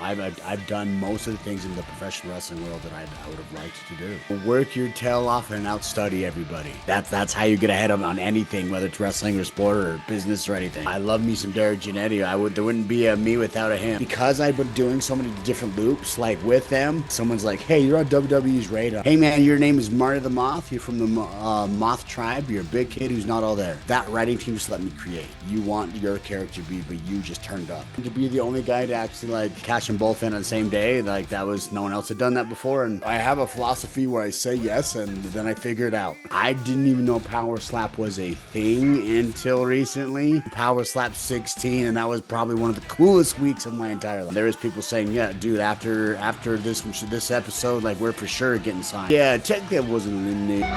I've done most of the things in the professional wrestling world that I would have liked to do. Work your tail off and outstudy everybody. That's how you get ahead of on anything, whether it's wrestling or sport or business or anything. I love me some Derrick Jannetty. There wouldn't be a me without a him. Because I've been doing so many different loops, like with them, someone's like, hey, you're on WWE's radar. Hey man, your name is Marty the Moth. You're from the Moth tribe. You're a big kid who's not all there. That writing team just let me create. You want your character to be, but you just turned up. To be the only guy to actually like cash them both in on the same day, like that was, no one else had done that before. And I have a philosophy where I say yes and then I figure it out. I didn't even know Powerslap was a thing until recently. Powerslap 16, and that was probably one of the coolest weeks of my entire life. There was people saying, yeah, dude, after this episode, like we're for sure getting signed. Yeah, technically I wasn't eliminated.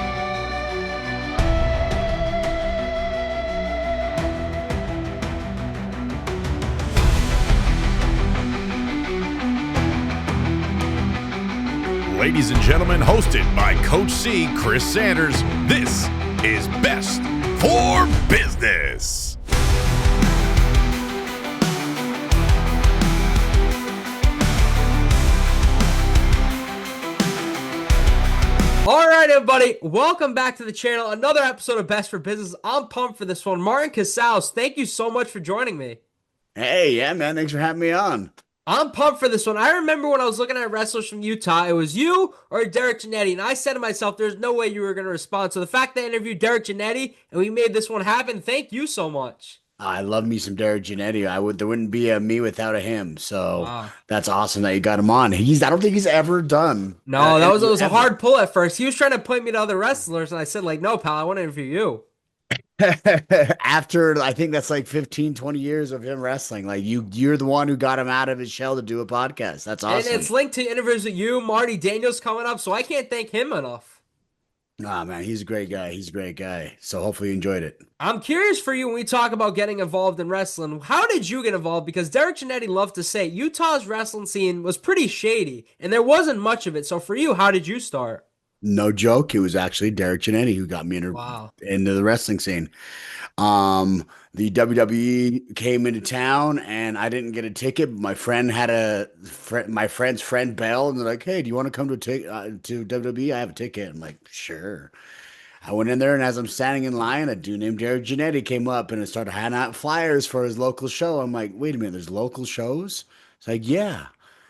Ladies and gentlemen, hosted by Coach C, Chris Sanders, this is Best for Business. All right, everybody, welcome back to the channel. Another episode of Best for Business. I'm pumped for this one. Martin Casaus, thank you so much for joining me. Hey, yeah, man, thanks for having me on. I'm pumped for this one. I remember when I was looking at wrestlers from Utah, it was you or Derrick Jannetty, and I said to myself, there's no way you were going to respond. So the fact that I interviewed Derrick Jannetty and we made this one happen, thank you so much. I love me some Derrick Jannetty. There wouldn't be a me without a him. So Wow. That's awesome that you got him on. I don't think he's ever done. No, it was a hard pull at first. He was trying to point me to other wrestlers, and I said, like, no, pal, I want to interview you. After, I think that's like 15, 20 years of him wrestling. Like you're the one who got him out of his shell to do a podcast. That's awesome. And it's linked to interviews with you, Marty, Daniel's coming up, so I can't thank him enough. Nah, man, he's a great guy. He's a great guy. So hopefully you enjoyed it. I'm curious for you when we talk about getting involved in wrestling. How did you get involved? Because Derrick Jannetty loved to say Utah's wrestling scene was pretty shady, and there wasn't much of it. So for you, how did you start? No joke. It was actually Derrick Jannetty who got me into the wrestling scene. The WWE came into town and I didn't get a ticket. My friend had my friend's friend bailed and they're like, hey, do you want to come to WWE? I have a ticket. I'm like, sure. I went in there and as I'm standing in line, a dude named Derrick Jannetty came up and started handing out flyers for his local show. I'm like, wait a minute, there's local shows? It's like, yeah,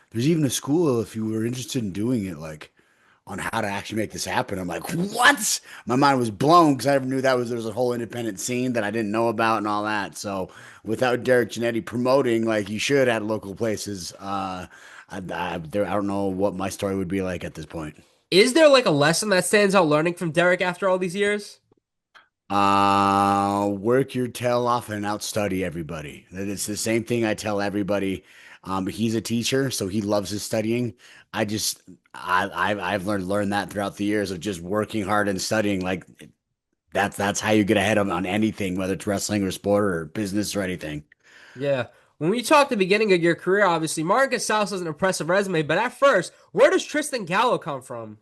there's even a school if you were interested in doing it, like on how to actually make this happen. I'm like, what? My mind was blown because I never knew there was a whole independent scene that I didn't know about and all that. So without Derrick Jannetty promoting like you should at local places, I don't know what my story would be like at this point. Is there like a lesson that stands out learning from Derrick after all these years? Work your tail off and outstudy everybody. It's the same thing I tell everybody. He's a teacher, so he loves his studying. I've learned that throughout the years of just working hard and studying. Like that's how you get ahead of on anything, whether it's wrestling or sport or business or anything. Yeah. When we talked the beginning of your career, obviously, Martin Casaus has an impressive resume, but at first, where does Tristan Gallo come from?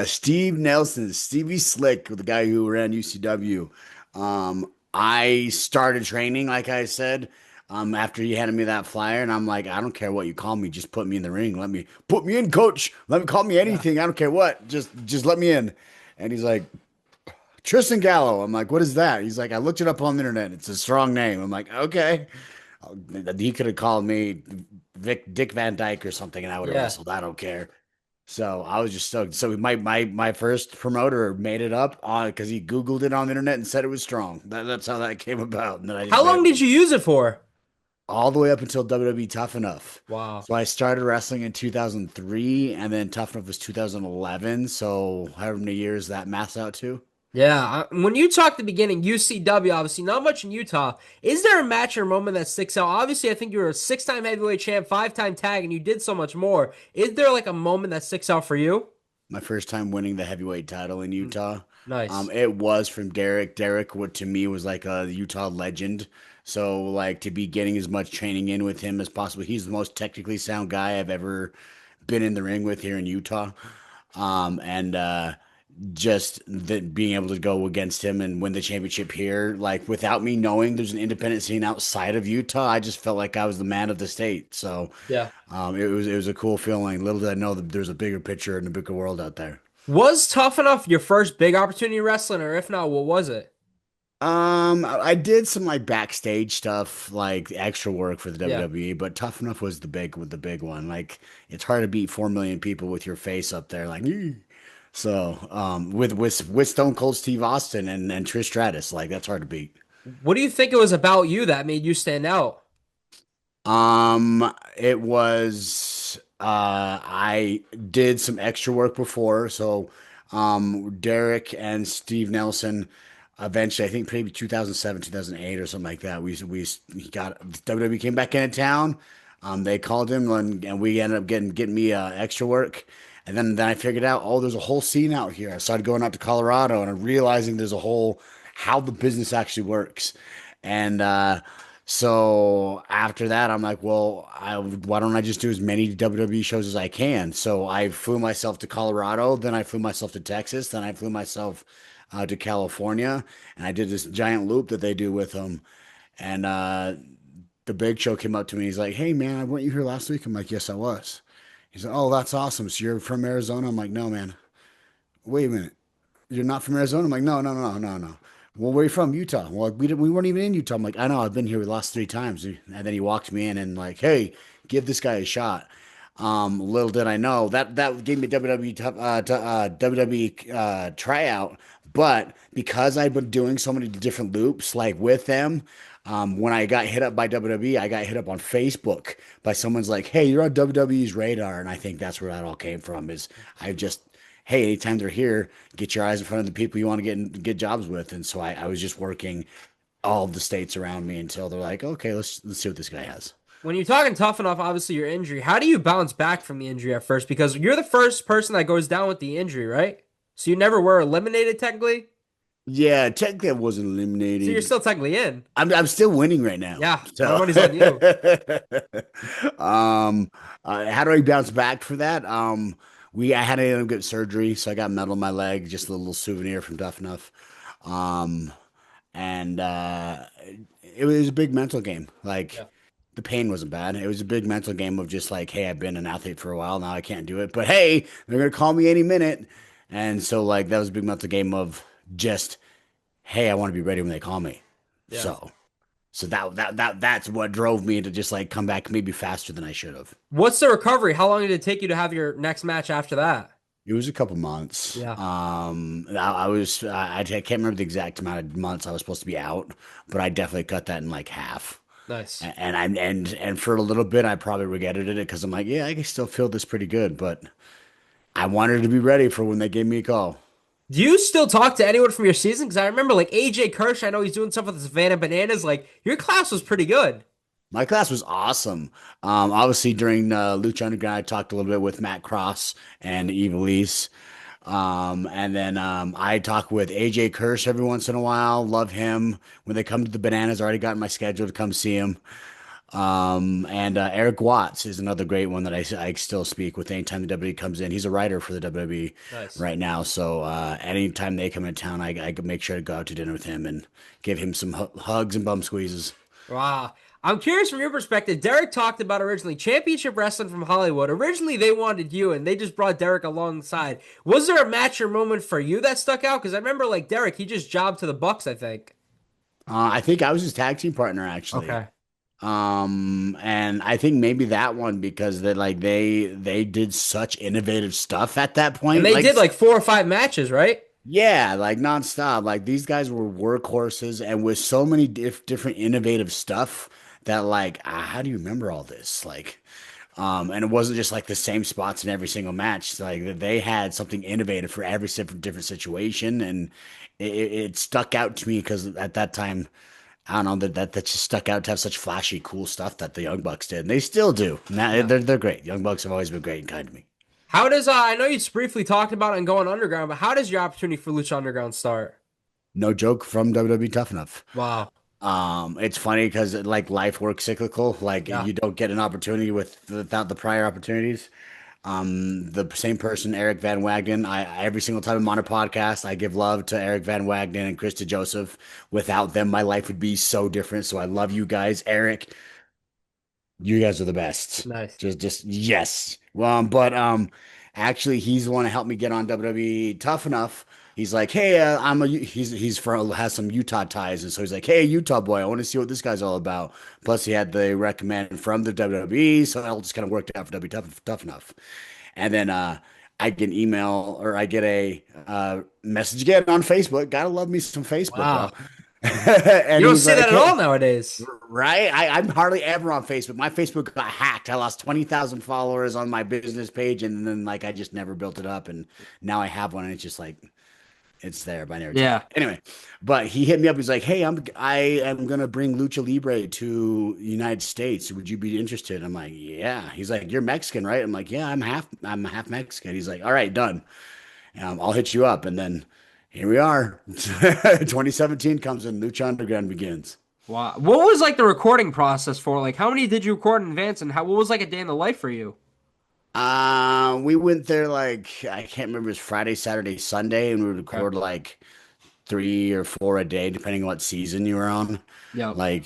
Steve Nelson, Stevie Slick, the guy who ran UCW. I started training, like I said, after he handed me that flyer, and I'm like, I don't care what you call me, just put me in the ring. Put me in, coach. Let me call me anything. I don't care what. Just let me in. And he's like, Tristan Gallo. I'm like, what is that? He's like, I looked it up on the internet. It's a strong name. I'm like, okay. He could have called me Dick Van Dyke or something, and I would have wrestled. I don't care. So I was just stoked. So my first promoter made it up because he Googled it on the internet and said it was strong. That's how that came about. And then How long did you use it for? All the way up until WWE Tough Enough. Wow. So I started wrestling in 2003, and then Tough Enough was 2011. So however many years that maths out to. Yeah, when you talk the beginning, UCW, obviously, not much in Utah. Is there a match or moment that sticks out? Obviously, I think you were a 6-time heavyweight champ, 5-time tag, and you did so much more. Is there like a moment that sticks out for you? My first time winning the heavyweight title in Utah. Nice. It was from Derrick. Derrick, what to me was like a Utah legend. So like to be getting as much training in with him as possible. He's the most technically sound guy I've ever been in the ring with here in Utah. And just that being able to go against him and win the championship here, like without me knowing there's an independent scene outside of Utah, I just felt like I was the man of the state. So Yeah. it was a cool feeling. Little did I know that there's a bigger picture and a bigger world out there. Was Tough Enough your first big opportunity wrestling, or if not, what was it? I did some like backstage stuff, like extra work for the Yeah. WWE, but Tough Enough was the big one. Like it's hard to beat 4 million people with your face up there, like. "Ee." So, with Stone Cold Steve Austin and Trish Stratus, like that's hard to beat. What do you think it was about you that made you stand out? It was I did some extra work before, so Derrick and Steve Nelson eventually, I think maybe 2007, 2008 or something like that. We got WWE came back into town. They called him and we ended up getting me extra work. And then I figured out, oh, there's a whole scene out here. I started going out to Colorado and I'm realizing there's a whole how the business actually works. And so after that, I'm like, well, why don't I just do as many WWE shows as I can? So I flew myself to Colorado, then I flew myself to Texas, then I flew myself to California, and I did this giant loop that they do with them. And the Big Show came up to me. He's like, "Hey, man, weren't you here last week?" I'm like, "Yes, I was." He's like, "Oh, that's awesome. So you're from Arizona?" I'm like, "No, man. Wait a minute. You're not from Arizona?" I'm like, "No, no, no, no, no." "Well, where are you from?" "Utah." "Well, we weren't even in Utah." I'm like, "I know. I've been here the last 3 times." And then he walked me in and like, "Hey, give this guy a shot." Little did I know that gave me WWE WWE tryout, but because I've been doing so many different loops like with them, when I got hit up by WWE, I got hit up on Facebook by someone's like, "Hey, you're on WWE's radar," and I think that's where that all came from. Is I just hey, anytime they're here, get your eyes in front of the people you want to get jobs with, and so I was just working all of the states around me until they're like, "Okay, let's see what this guy has." When you're talking Tough Enough, obviously your injury, how do you bounce back from the injury at first? Because you're the first person that goes down with the injury, right? So you never were eliminated technically. Yeah, technically I wasn't So you're eliminated. still technically in. I'm still winning right now. Yeah, my So, money's on you. um, how do I bounce back for that? I had to end up getting surgery, so I got metal in my leg, just a little souvenir from Tough Enough. Um, and it was a big mental game. Like Yeah. the pain wasn't bad. It was a big mental game of just like, hey, I've been an athlete for a while now, I can't do it, but hey, they're gonna call me any minute. And so like that was a big mental game of just, hey, I want to be ready when they call me. Yeah. So that's what drove me to just like come back maybe faster than I should have. What's the recovery? How long did it take you to have your next match after that? It was a couple months. Yeah. I can't remember the exact amount of months I was supposed to be out, but I definitely cut that in like half. Nice. And for a little bit, I probably regretted it because I'm like, yeah, I can still feel this pretty good, but I wanted to be ready for when they gave me a call. Do you still talk to anyone from your season? Because I remember like AJ Kirsch, I know he's doing stuff with the Savannah Bananas. Like your class was pretty good. My class was awesome. Obviously during Lucha Underground, I talked a little bit with Matt Cross and Eve Elise. And then I talk with AJ Kirsch every once in a while. Love him. When they come to the Bananas, I already got in my schedule to come see him. And Eric Watts is another great one that I still speak with anytime the WWE comes in. He's a writer for the WWE Nice. right now. So anytime they come in town, I can make sure to go out to dinner with him and give him some hugs and bum squeezes. Wow. I'm curious from your perspective. Derek talked about originally championship wrestling from Hollywood. Originally, they wanted you, and they just brought Derek alongside. Was there a match or moment for you that stuck out? Because I remember, like Derek, he just jobbed to the Bucks, I think. I think I was his tag team partner actually. Okay. And I think maybe that one because they did such innovative stuff at that And point. they did like 4 or 5 matches, right? Yeah, like nonstop. Like these guys were workhorses and with so many different innovative stuff that like how do you remember all this? Like and it wasn't just like the same spots in every single match. Like they had something innovative for every different situation and it stuck out to me because at that time I don't know that just stuck out to have such flashy, cool stuff that the Young Bucks did. And they still do. Now Yeah. they're great. Young Bucks have always been great and kind to me. How does I know you briefly talked about it and going underground, but how does your opportunity for Lucha Underground start? No joke from WWE Tough Enough. Wow. It's funny because like life works cyclical. Like Yeah. you don't get an opportunity without the prior opportunities. The same person, Eric Van Wagenen. Every single time I'm on a podcast, I give love to Eric Van Wagenen and Krista Joseph. Without them, my life would be so different. So I love you guys, Eric. You guys are the best. Nice. Just yes. Actually, he's the one to help me get on WWE Tough Enough. He's like, hey, he's from has some Utah ties, and so he's like, hey, Utah boy, I want to see what this guy's all about. Plus, he had the recommend from the WWE, so it all just kind of worked out for Tough Enough. And then I get an email or I get a message again on Facebook. Gotta love me some Facebook, bro. Wow. And You don't he's see that like, at all hey, nowadays. right? I'm hardly ever on Facebook. My Facebook got hacked. I lost 20,000 followers on my business page, and then like I just never built it up. And now I have one, and it's just like it's there, but I never check Yeah. it. Anyway, but he hit me up. He's like, "Hey, I am gonna bring Lucha Libre to the United States. Would you be interested?" I'm like, "Yeah." He's like, "You're Mexican, right?" I'm like, "Yeah, I'm half Mexican." He's like, "All right, done. I'll hit you up." And then here we are. 2017 comes and Lucha Underground begins. Wow. What was like the recording process for? Like, how many did you record in advance, and what was like a day in the life for you? We went there like I can't remember, it was Friday, Saturday, Sunday, and we would Okay. record like 3 or 4 a day, depending on what season you were on. Yep. Like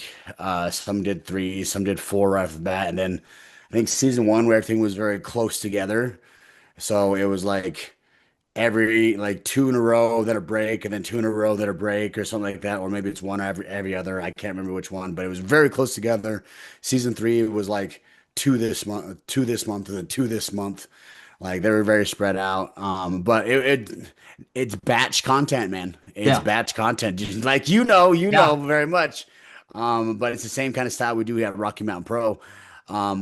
some did three, some did four right off the bat, and then I think season one where everything was very close together. So it was like every like two in a row, then a break, and then two in a row, then a break, or something like that. Or maybe it's one every other. I can't remember which one, but it was very close together. Season three was like two this month, and then two this month. Like they were very spread out. But it's batch content, man. It's Yeah. batch content. Just like you Yeah. know very much. But it's the same kind of style we do at Rocky Mountain Pro,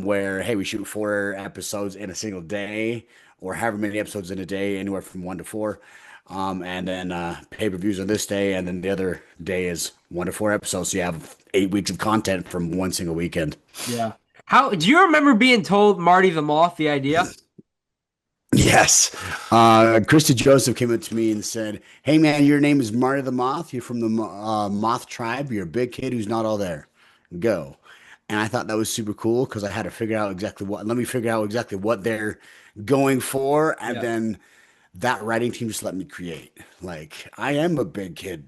where hey, we shoot 4 episodes in a single day, or however many episodes in a day, anywhere from 1 to 4. And then pay-per-views on this day, and then the other day is 1 to 4 episodes. So you have 8 weeks of content from one single weekend. Yeah. How do you remember being told Marty the Moth the idea? Yes. Krista Joseph came up to me and said, "Hey, man, your name is Marty the Moth. You're from the Moth tribe. You're a big kid who's not all there. Go." And I thought that was super cool because I had to figure out let me figure out exactly what they're going for. And Yeah. then that writing team just let me create. Like, I am a big kid.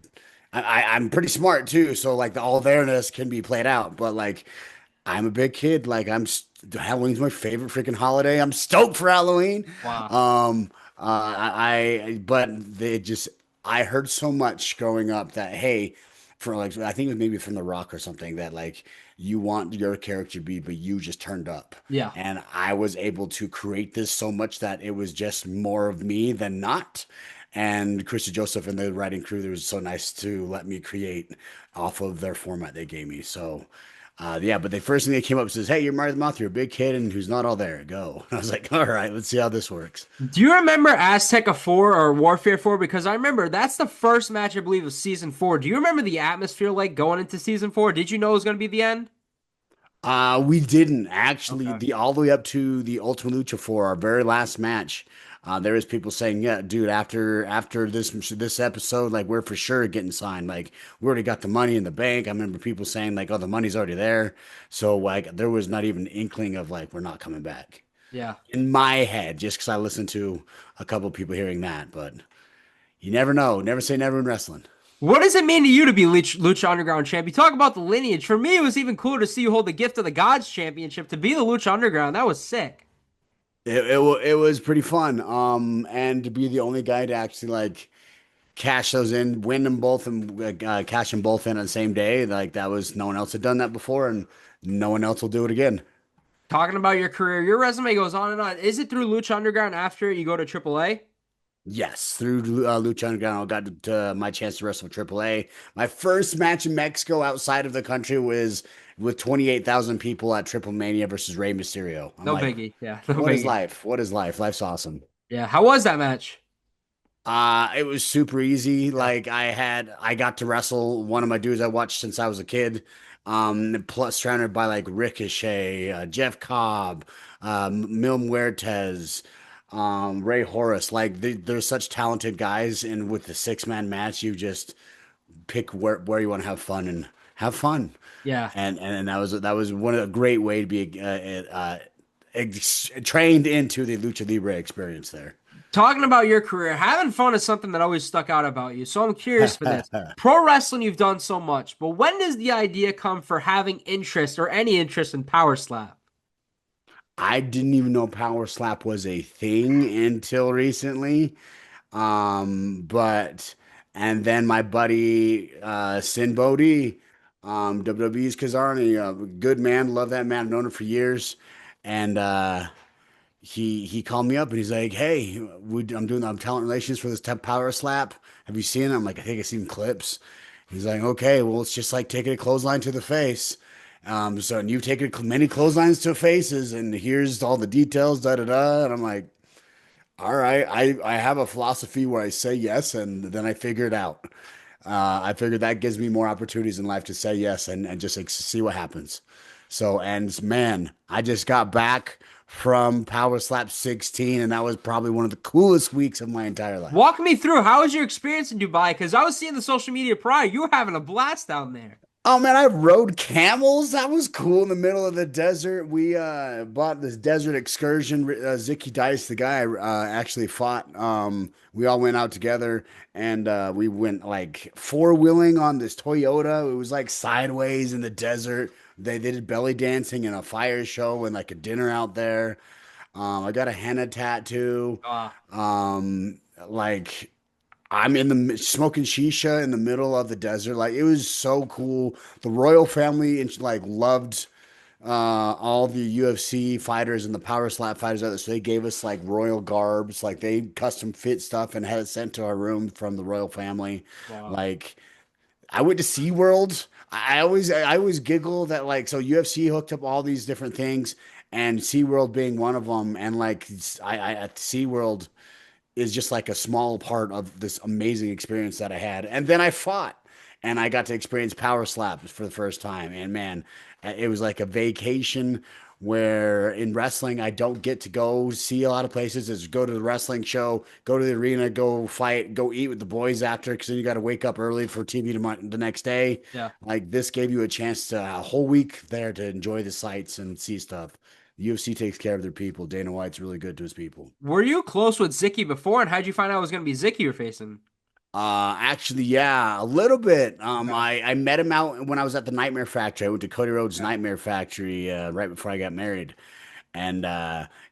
I'm pretty smart too. So, like, the all there-ness can be played out. But, like, I'm a big kid. Like Halloween's my favorite freaking holiday. I'm stoked for Halloween. Wow. But they just, I heard so much growing up that, hey, for like, I think it was maybe from The Rock or something that like you want your character to be, but you just turned up. Yeah. And I was able to create this so much that it was just more of me than not. And Krista Joseph and the writing crew, they was so nice to let me create off of their format they gave me. So, yeah, but the first thing they came up and says, "Hey, you're Marty the Moth. You're a big kid and who's not all there. Go." I was like, "All right, let's see how this works." Do you remember Azteca 4 or Warfare 4? Because I remember that's the first match, I believe, of season 4. Do you remember the atmosphere like going into season 4? Did you know it was going to be the end? We didn't actually Okay. the all the way up to the Ultimate Lucha for our very last match. There was people saying, "Yeah, dude, after this episode, like we're for sure getting signed. Like we already got the money in the bank." I remember people saying like, "Oh, the money's already there." So like there was not even an inkling of like we're not coming back Yeah. in my head, just because I listened to a couple of people hearing that. But you never know. Never say never in wrestling. What does it mean to you to be Lucha Underground champ? You talk about the lineage. For me, it was even cooler to see you hold the Gift of the Gods championship. To be the Lucha Underground, that was sick. It was pretty fun. And to be the only guy to actually like cash those in, win them both, and cash them both in on the same day. Like that was no one else had done that before, and no one else will do it again. Talking about your career, your resume goes on and on. Is it through Lucha Underground after you go to AAA? Yes, through Lucha Underground, I got my chance to wrestle with AAA. My first match in Mexico outside of the country was with 28,000 people at Triple Mania versus Rey Mysterio. I'm No like, biggie. Yeah, no what is biggie. life? What is life? Life's awesome. Yeah, how was that match? It was super easy. Yeah. Like I got to wrestle one of my dudes I watched since I was a kid. Plus surrounded by like Ricochet, Jeff Cobb, Mil Muertes, Ray Horace. Like there's such talented guys, and with the 6-man match, you just pick where you want to have fun and have fun. Yeah. And that was one of a great way to be trained into the lucha libre experience there. Talking about your career, having fun is something that always stuck out about you. So I'm curious for this. Pro wrestling, you've done so much, but when does the idea come for having interest or any interest in Power Slap? I didn't even know Power Slap was a thing until recently. But and then my buddy Sin Bodhi, WWE's Kazarni, good man, love that man, I've known him for years. And he called me up and he's like, "Hey, I'm talent relations for this Power Slap. Have you seen it?" I'm like, "I think I've seen clips." He's like, "Okay, well, it's just like taking a clothesline to the face." So and you've taken many clotheslines to faces, and here's all the details, da da da. And I'm like, all right, I have a philosophy where I say yes, and then I figure it out. I figured that gives me more opportunities in life to say yes and just like see what happens. So, and man, I just got back from Power Slap 16, and that was probably one of the coolest weeks of my entire life. Walk me through, how was your experience in Dubai? Because I was seeing the social media prior. You were having a blast down there. Oh man, I rode camels. That was cool in the middle of the desert. We bought this desert excursion. Zicky Dice, the guy I actually fought. We all went out together and we went like four-wheeling on this Toyota. It was like sideways in the desert. They did belly dancing and a fire show and like a dinner out there. I got a henna tattoo. Ah, Like I'm in the smoking shisha in the middle of the desert. Like it was so cool. The royal family like loved all the UFC fighters and the Power Slap fighters out there. So they gave us like royal garbs. Like they custom fit stuff and had it sent to our room from the royal family. wow. Like I went to SeaWorld. I always giggle that like so UFC hooked up all these different things and SeaWorld being one of them. And like I at SeaWorld is just like a small part of this amazing experience that I had. And then I fought and I got to experience Power Slap for the first time. And man, it was like a vacation where in wrestling, I don't get to go see a lot of places. Is go to the wrestling show, go to the arena, go fight, go eat with the boys after, because then you got to wake up early for TV the next day. Yeah. Like this gave you a chance to a whole week there to enjoy the sights and see stuff. The UFC takes care of their people. Dana White's really good to his people. Were you close with Zicky before, and how'd you find out it was going to be Zicky you're facing? Actually, yeah, a little bit. Okay. I met him out when I was at the Nightmare Factory. I went to Cody Rhodes' Nightmare Factory right before I got married, and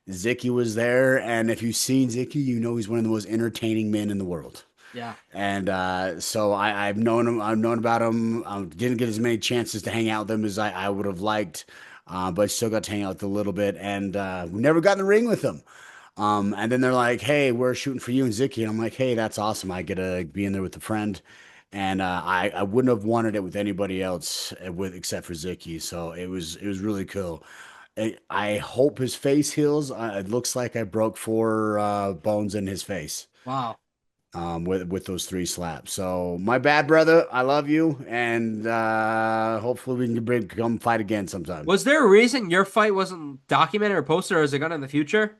Zicky was there. And if you've seen Zicky, you know he's one of the most entertaining men in the world. Yeah. And so I've known him. I've known about him. Didn't get as many chances to hang out with him as I would have liked, but still got to hang out with him a little bit. And we never got in the ring with him. And then they're like, "Hey, we're shooting for you and Zicky." And I'm like, "Hey, that's awesome. I get to be in there with a friend." And I wouldn't have wanted it with anybody else except for Zicky. So it was really cool. I hope his face heals. It looks like I broke four bones in his face Wow. with those three slaps. So my bad, brother. I love you, and hopefully we can come fight again sometime. Was there a reason your fight wasn't documented or posted, or is it going to in the future?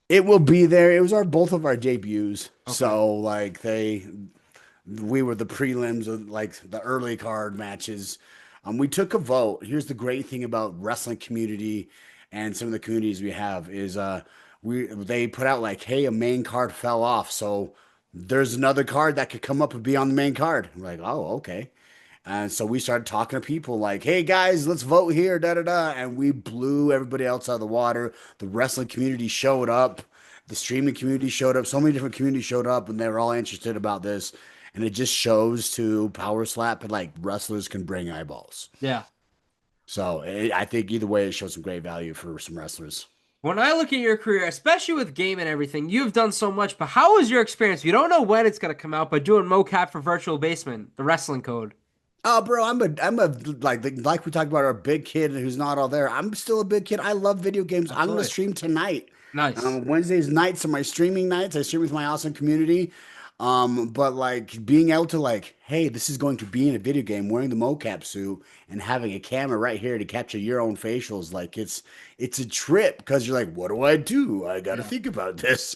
It will be there. It was both of our debuts. Okay. So like we were the prelims of like the early card matches. We took a vote. Here's the great thing about wrestling community and some of the communities we have is they put out like, hey, a main card fell off, so there's another card that could come up and be on the main card. We're like, oh, okay. And so we started talking to people like, hey guys, let's vote here, da da da. And we blew everybody else out of the water. The wrestling community showed up, the streaming community showed up, so many different communities showed up, and they were all interested about this. And it just shows to Power Slap and like wrestlers can bring eyeballs. Yeah. So I think either way, it shows some great value for some wrestlers. When I look at your career, especially with game and everything, you've done so much, but how was your experience? You don't know when it's going to come out, but doing mocap for Virtual Basement, the wrestling code. Oh, bro, I'm a like we talked about our big kid who's not all there. I'm still a big kid. I love video games. I'm gonna Absolutely. stream tonight. Nice. Wednesdays nights are my streaming nights. I stream with my awesome community. But like being able to like, hey, this is going to be in a video game, wearing the mocap suit and having a camera right here to capture your own facials, like it's a trip because you're like, what do I do? I got to Yeah. think about this.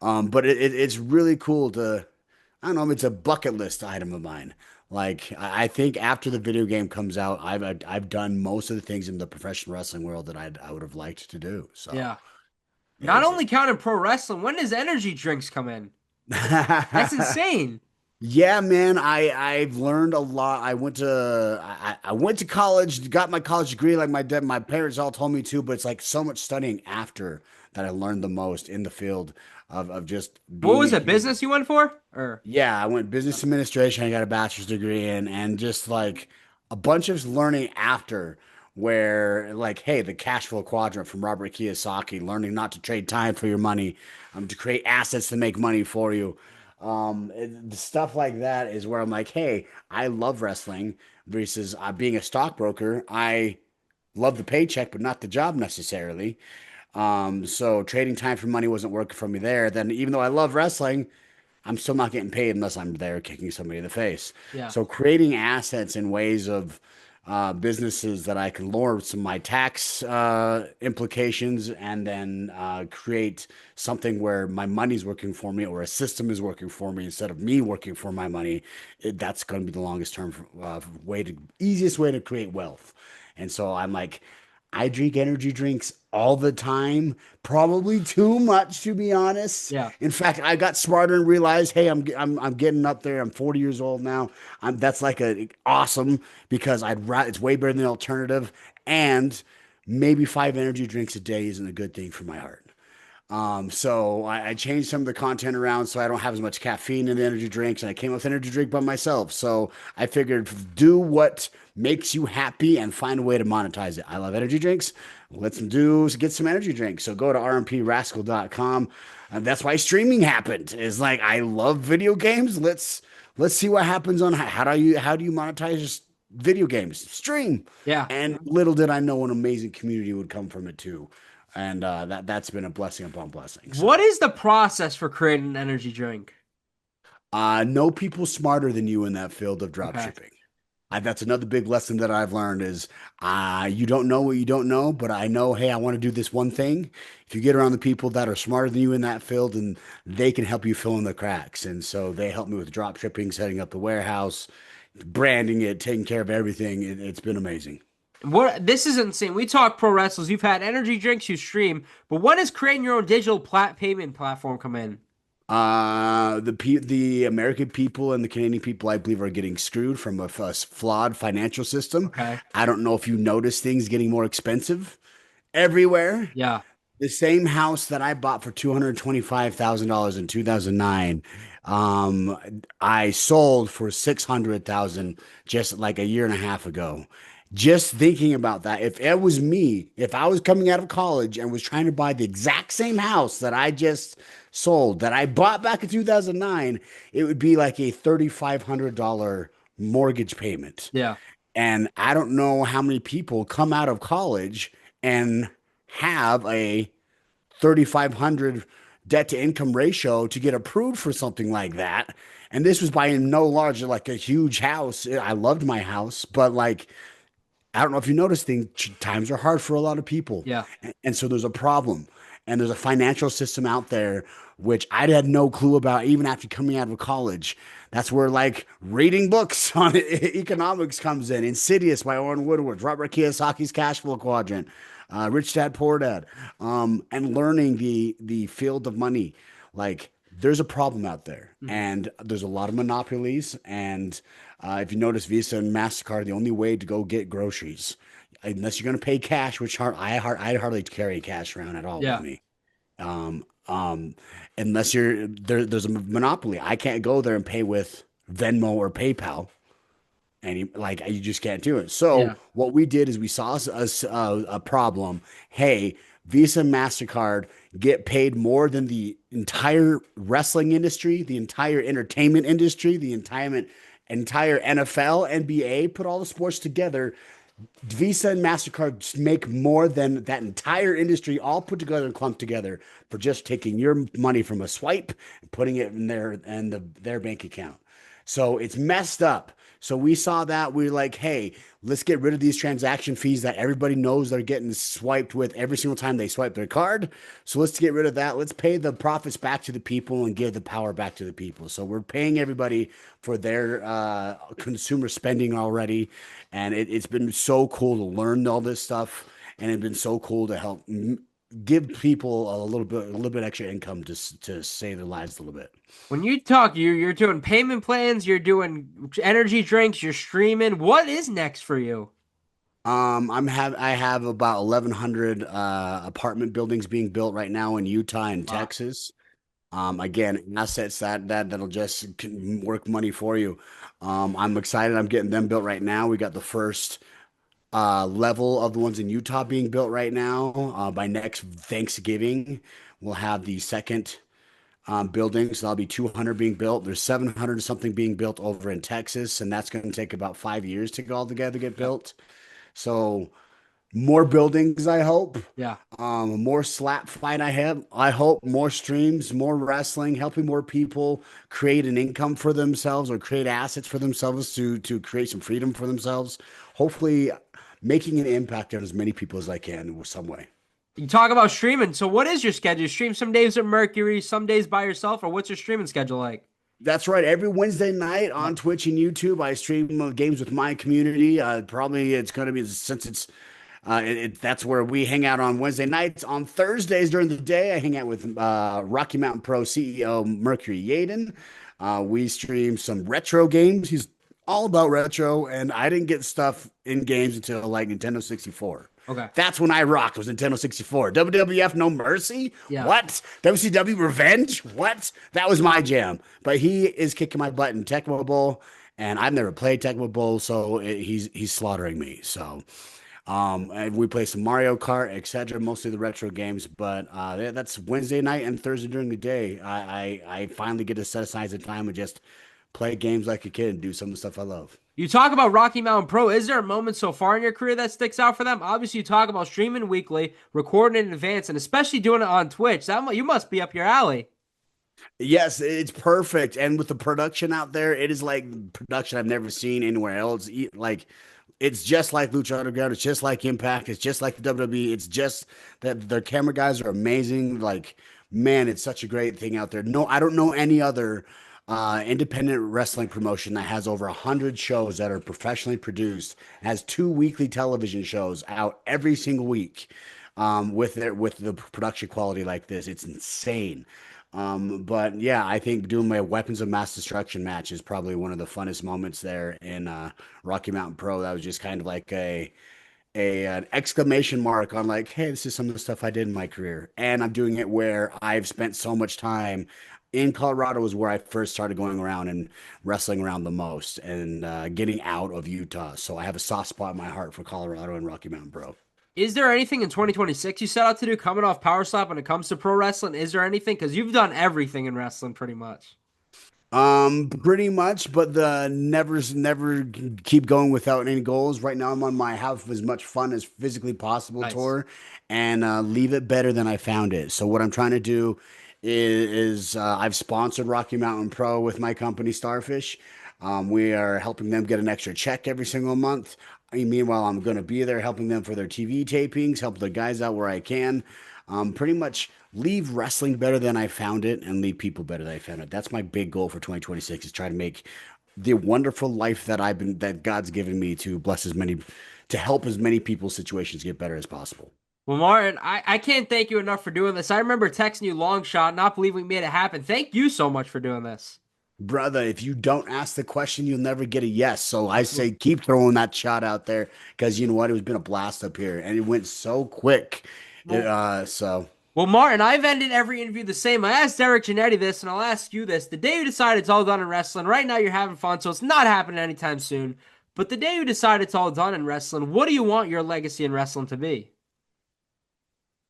But it's really cool to, I don't know, it's a bucket list item of mine. Like I think after the video game comes out, I've done most of the things in the professional wrestling world that I would have liked to do. So Yeah. Not it's only counting pro wrestling, when does energy drinks come in? That's insane. yeah, man. I've learned a lot. I went to college, got my college degree, like my parents all told me to, but it's like so much studying after that I learned the most in the field of just What being was a it? human. Business you went for? Or Yeah, I went business administration. I got a bachelor's degree in, and just like a bunch of learning after, where like, hey, the cash flow quadrant from Robert Kiyosaki, learning not to trade time for your money, to create assets to make money for you. The stuff like that is where I'm like, hey, I love wrestling versus being a stockbroker. I love the paycheck, but not the job necessarily. So trading time for money wasn't working for me there. Then even though I love wrestling, I'm still not getting paid unless I'm there kicking somebody in the face. yeah. So creating assets in ways of businesses that I can lower some of my tax implications and then create something where my money's working for me or a system is working for me instead of me working for my money. That's going to be the longest term easiest way to create wealth. And so I'm like, I drink energy drinks all the time, probably too much to be honest. Yeah. In fact, I got smarter and realized, hey, I'm getting up there. I'm 40 years old now. That's like a awesome because it's way better than the alternative, and maybe 5 energy drinks a day isn't a good thing for my heart. So I changed some of the content around so I don't have as much caffeine in the energy drinks, and I came up with energy drink by myself. So I figured do what makes you happy and find a way to monetize it. I love energy drinks. Let's get some energy drinks. So go to rmpraskl.com. That's why streaming happened. Is like I love video games. Let's see what happens on how do you monetize video games? Stream. Yeah. And little did I know an amazing community would come from it too. And that's been a blessing upon blessing. So, What is the process for creating an energy drink? know people smarter than you in that field of drop Okay. shipping. That's another big lesson that I've learned is you don't know what you don't know, but I know, hey, I want to do this one thing. If you get around the people that are smarter than you in that field, and they can help you fill in the cracks. And so they helped me with drop shipping, setting up the warehouse, branding it, taking care of everything. It's been amazing. What this is insane. We talk pro wrestlers. You've had energy drinks, you stream, but when is creating your own digital payment platform come in? The American people and the Canadian people, I believe, are getting screwed from a flawed financial system. Okay. I don't know if you notice things getting more expensive everywhere. Yeah. The same house that I bought for $225,000 in 2009, I sold for 600,000 just like a year and a half ago. Just thinking about that, if it was me, if I was coming out of college and was trying to buy the exact same house that I just sold, that I bought back in 2009, it would be like a $3,500 mortgage payment. Yeah. And I don't know how many people come out of college and have a 3,500 debt to income ratio to get approved for something like that. And this was buying no larger, like a huge house. I loved my house, but like, I don't know if you notice things, times are hard for a lot of people. Yeah. And so there's a problem. And there's a financial system out there, which I had no clue about even after coming out of college. That's where like reading books on economics comes in. Insidious by Owen Woodward, Robert Kiyosaki's Cash Flow Quadrant, Rich Dad Poor Dad, and learning the field of money. Like there's a problem out there, and there's a lot of monopolies. And if you notice, Visa and MasterCard are the only way to go get groceries, unless you're going to pay cash, which I hardly carry cash around at all Yeah. with me. Um, um, Unless there's a monopoly. I can't go there and pay with Venmo or PayPal. And you just can't do it. So Yeah. what we did is we saw a problem. Hey, Visa and MasterCard get paid more than the entire wrestling industry, the entire entertainment industry, the entire NFL, NBA, put all the sports together. Visa and MasterCard make more than that entire industry all put together and clumped together for just taking your money from a swipe and putting it in their bank account. So it's messed up. So we saw that. We were like, hey, let's get rid of these transaction fees that everybody knows they're getting swiped with every single time they swipe their card. So let's get rid of that. Let's pay the profits back to the people and give the power back to the people. So we're paying everybody for their consumer spending already. And it's been so cool to learn all this stuff. And it's been so cool to help give people a little bit extra income to save their lives a little bit. When you talk, you're doing payment plans, you're doing energy drinks, you're streaming. What is next for you? I have about 1,100 apartment buildings being built right now in Utah and Wow. Texas. Again, assets that'll just work money for you. I'm excited. I'm getting them built right now. We got the first level of the ones in Utah being built right now. By next Thanksgiving, we'll have the second building. So that'll be 200 being built. There's 700 something being built over in Texas, and that's going to take about 5 years to go all together get Yep. built. So more buildings, I hope. Yeah. More slap fight, I hope more streams, more wrestling, helping more people create an income for themselves or create assets for themselves to create some freedom for themselves. Hopefully, making an impact on as many people as I can in some way. You talk about streaming. So what is your schedule? You stream some days at Mercury, some days by yourself, or what's your streaming schedule like? That's right. Every Wednesday night on Yep. Twitch and YouTube, I stream games with my community. Probably it's going to be since it's that's where we hang out on Wednesday nights. On Thursdays during the day, I hang out with Rocky Mountain Pro CEO Mercury Yaden. We stream some retro games. He's all about retro, and I didn't get stuff in games until like Nintendo 64. Okay. That's when I rocked was Nintendo 64. WWF No Mercy? Yeah. What? WCW Revenge? What? That was my jam. But he is kicking my butt in Tecmo Bowl, and I've never played Tecmo Bowl, so he's slaughtering me. So and we play some Mario Kart, etc. Mostly the retro games, but that's Wednesday night and Thursday during the day. I finally get to set aside some time and just play games like a kid and do some of the stuff I love. You talk about Rocky Mountain Pro. Is there a moment so far in your career that sticks out for them? Obviously, you talk about streaming weekly, recording in advance, and especially doing it on Twitch. You must be up your alley. Yes, it's perfect. And with the production out there, it is like production I've never seen anywhere else. Like it's just like Lucha Underground. It's just like Impact. It's just like the WWE. It's just that their camera guys are amazing. Like, man, it's such a great thing out there. No, I don't know any other independent wrestling promotion that has over 100 shows that are professionally produced, has 2 weekly television shows out every single week with the production quality like this. It's insane. But yeah, I think doing my weapons of mass destruction match is probably one of the funnest moments there in Rocky Mountain Pro. That was just kind of like an exclamation mark on like, hey, this is some of the stuff I did in my career, and I'm doing it where I've spent so much time. In Colorado was where I first started going around and wrestling around the most, and getting out of Utah. So I have a soft spot in my heart for Colorado and Rocky Mountain Pro. Is there anything in 2026 you set out to do coming off Powerslap when it comes to pro wrestling? Is there anything? Because you've done everything in wrestling pretty much. Pretty much, but the never keep going without any goals. Right now, I'm on my have as much fun as physically possible Nice. tour, and leave it better than I found it. So what I'm trying to do is I've sponsored Rocky Mountain Pro with my company Starfish. We are helping them get an extra check every single month. Meanwhile, I'm going to be there helping them for their TV tapings, help the guys out where I can. Pretty much leave wrestling better than I found it and leave people better than I found it. That's my big goal for 2026 is try to make the wonderful life that God's given me to bless to help as many people's situations get better as possible. Well, Martin, I can't thank you enough for doing this. I remember texting you long shot, not believing we made it happen. Thank you so much for doing this. Brother, if you don't ask the question, you'll never get a yes. So I say keep throwing that shot out there because you know what? It's been a blast up here and it went so quick. So Well, Martin, I've ended every interview the same. I asked Derrick Jannetty this, and I'll ask you this. The day you decide it's all done in wrestling, right now you're having fun, so it's not happening anytime soon. But the day you decide it's all done in wrestling, what do you want your legacy in wrestling to be?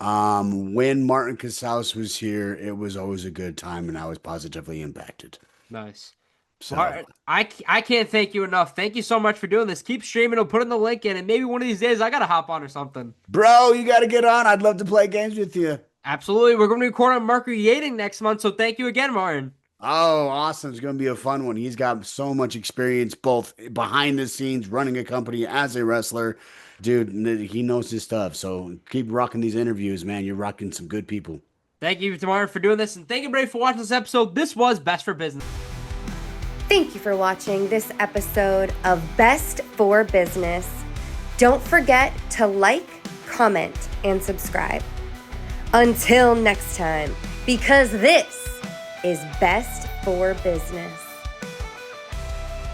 when Martin Casaus was here, it was always a good time and I was positively impacted. Nice. So Martin, I can't thank you enough. Thank you so much for doing this. Keep streaming. I'll put in the link in, and maybe one of these days I got to hop on or something. bro, you got to get on. I'd love to play games with you. Absolutely. We're going to record on Mercury Yating next month, so thank you again, Martin. Oh, awesome. It's going to be a fun one. He's got so much experience both behind the scenes, running a company as a wrestler. Dude, he knows his stuff. So keep rocking these interviews, man. You're rocking some good people. Thank you to Martin for doing this, and thank you, everybody, for watching this episode. This was Best for Business. Thank you for watching this episode of Best for Business. Don't forget to like, comment, and subscribe. Until next time, because this is Best for Business.